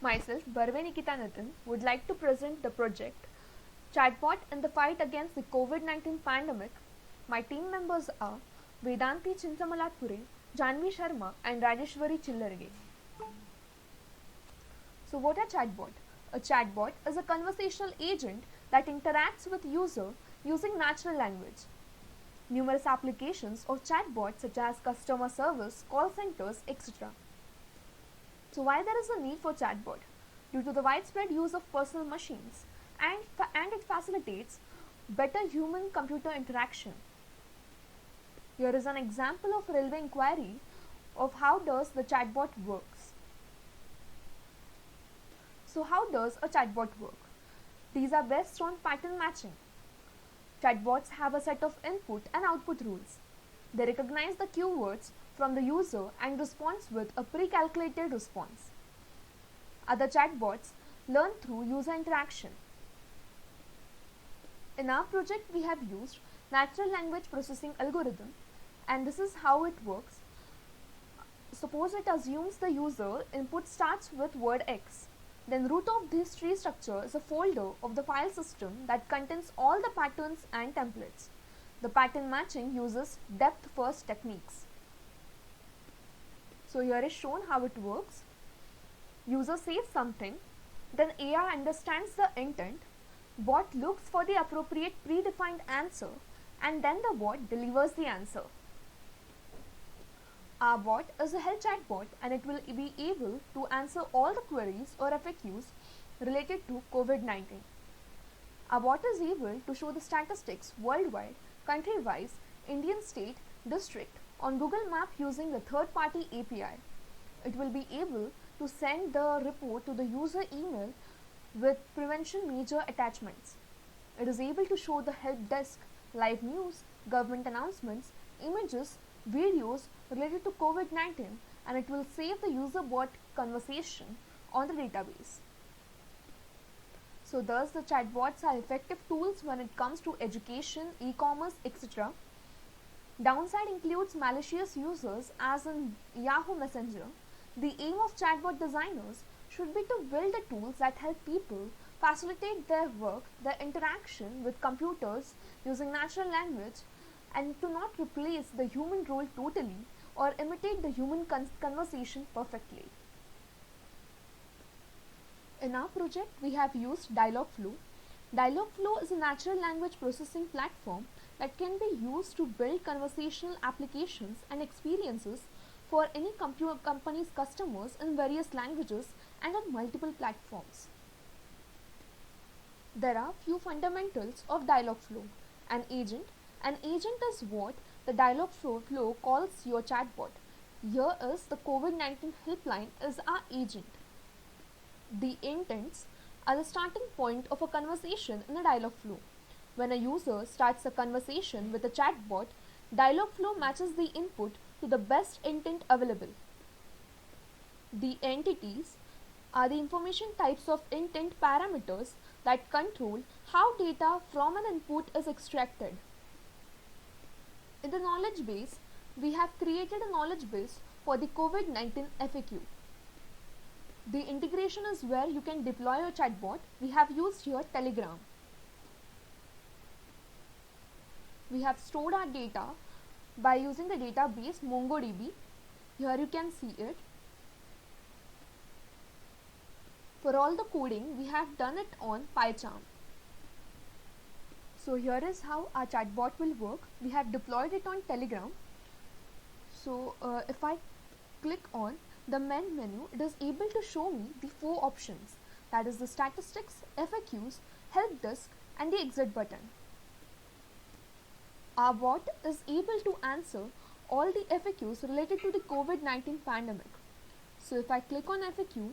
Myself, Barve Nikita Nathan, would like to present the project Chatbot in the Fight Against the COVID-19 Pandemic. My team members are Vedanti Chintamalapure, Janvi Sharma and Rajeshwari Chillarge. So what are chatbot? A chatbot is a conversational agent that interacts with user using natural language. Numerous applications of chatbots such as customer service, call centers, etc. So why there is a need for chatbot? Due to the widespread use of personal machines and it facilitates better human-computer interaction. Here is an example of railway inquiry of how does the chatbot works. So how does a chatbot work? These are based on pattern matching. Chatbots have a set of input and output rules. They recognize the keywords from the user and respond with a pre-calculated response. Other chatbots learn through user interaction. In our project, we have used natural language processing algorithm, and this is how it works. Suppose it assumes the user input starts with word X. Then root of this tree structure is a folder of the file system that contains all the patterns and templates. The pattern matching uses depth first techniques. So here is shown how it works. User says something, then AI understands the intent, bot looks for the appropriate predefined answer, and then the bot delivers the answer. Our bot is a health chatbot and it will be able to answer all the queries or FAQs related to COVID-19. Our bot is able to show the statistics worldwide, country-wise, Indian state, district on Google Map using the third-party API. It will be able to send the report to the user email with prevention measure attachments. It is able to show the help desk, live news, government announcements, images, videos related to COVID-19, and it will save the user bot conversation on the database. So thus the chatbots are effective tools when it comes to education, e-commerce, etc. Downside includes malicious users as in Yahoo Messenger. The aim of chatbot designers should be to build the tools that help people facilitate their work, their interaction with computers using natural language, and to not replace the human role totally or imitate the human conversation perfectly. In our project, we have used Dialogflow. Dialogflow is a natural language processing platform that can be used to build conversational applications and experiences for any company's customers in various languages and on multiple platforms. There are few fundamentals of Dialogflow. An agent is what the Dialogflow calls your chatbot. Here is the COVID-19 helpline is our agent. The intents are the starting point of a conversation in a Dialogflow. When a user starts a conversation with a chatbot, Dialogflow matches the input to the best intent available. The entities are the information types of intent parameters that control how data from an input is extracted. In the knowledge base, we have created a knowledge base for the COVID-19 FAQ. The integration is where you can deploy your chatbot. We have used here Telegram. We have stored our data by using the database MongoDB. Here you can see it. For all the coding, we have done it on PyCharm. So here is how our chatbot will work. We have deployed it on Telegram. So if I click on the main menu, it is able to show me the 4 options, that is the statistics, FAQs, help desk and the exit button. Our bot is able to answer all the FAQs related to the COVID-19 pandemic. So if I click on FAQ,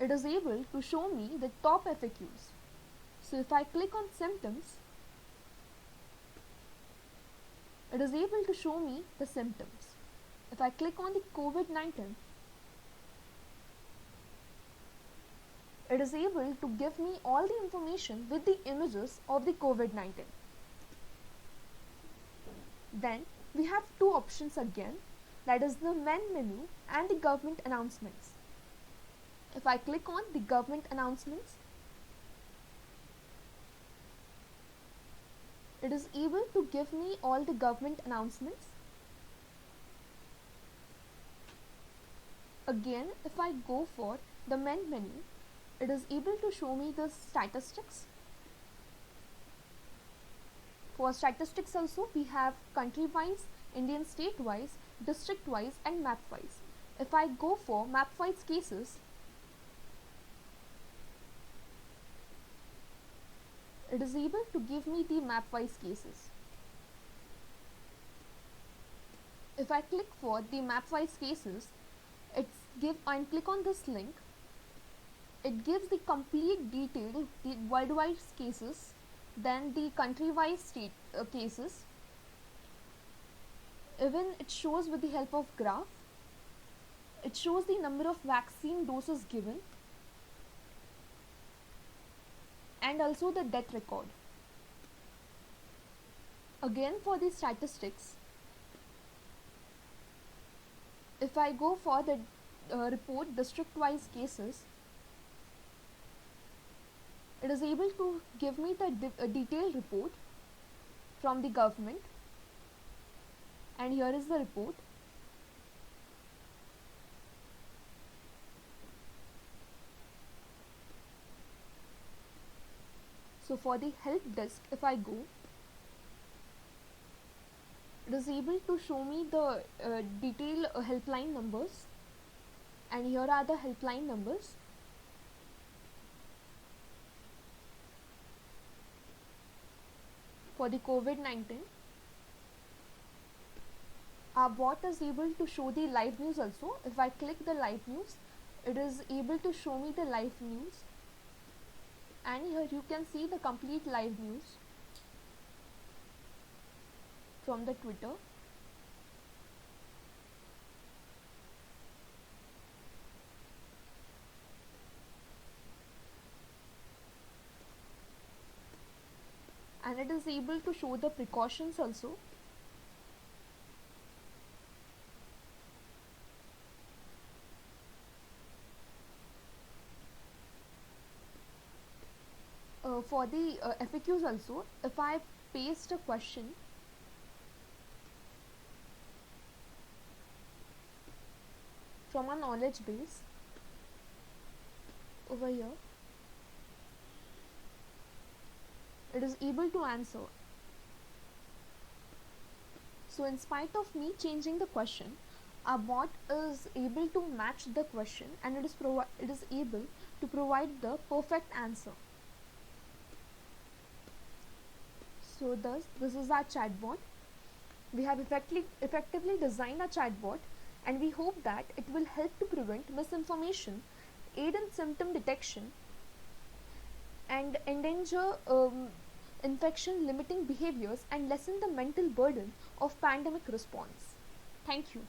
it is able to show me the top FAQs. So if I click on symptoms, it is able to show me the symptoms. If I click on the COVID-19, it is able to give me all the information with the images of the COVID-19. Then we have 2 options again. that is the main menu and the government announcements. If I click on the government announcements, it is able to give me all the government announcements. Again, if I go for the main menu, it is able to show me the statistics. For statistics also, we have country-wise, Indian state-wise, district-wise and map-wise. If I go for map-wise cases, it is able to give me the map-wise cases. If I click for the map-wise cases, and click on this link, it gives the complete detail, the worldwide cases, then the country-wise state cases. Even it shows with the help of graph. It shows the number of vaccine doses given and also the death record. Again, for the statistics, if I go for the report district-wise cases, it is able to give me the detailed report from the government, and here is the report. So for the help desk, if I go, it is able to show me the detailed helpline numbers, and here are the helpline numbers. For the COVID-19, our bot is able to show the live news also. If I click the live news, it is able to show me the live news, and here you can see the complete live news from the Twitter. And it is able to show the precautions also. For the FAQs also, if I paste a question, from a knowledge base over here, it is able to answer. So in spite of me changing the question, our bot is able to match the question, and it is able to provide the perfect answer. So thus, this is our chatbot. We have effectively designed a chatbot, and we hope that it will help to prevent misinformation, aid in symptom detection, and endanger infection limiting behaviors, and lessen the mental burden of pandemic response. Thank you.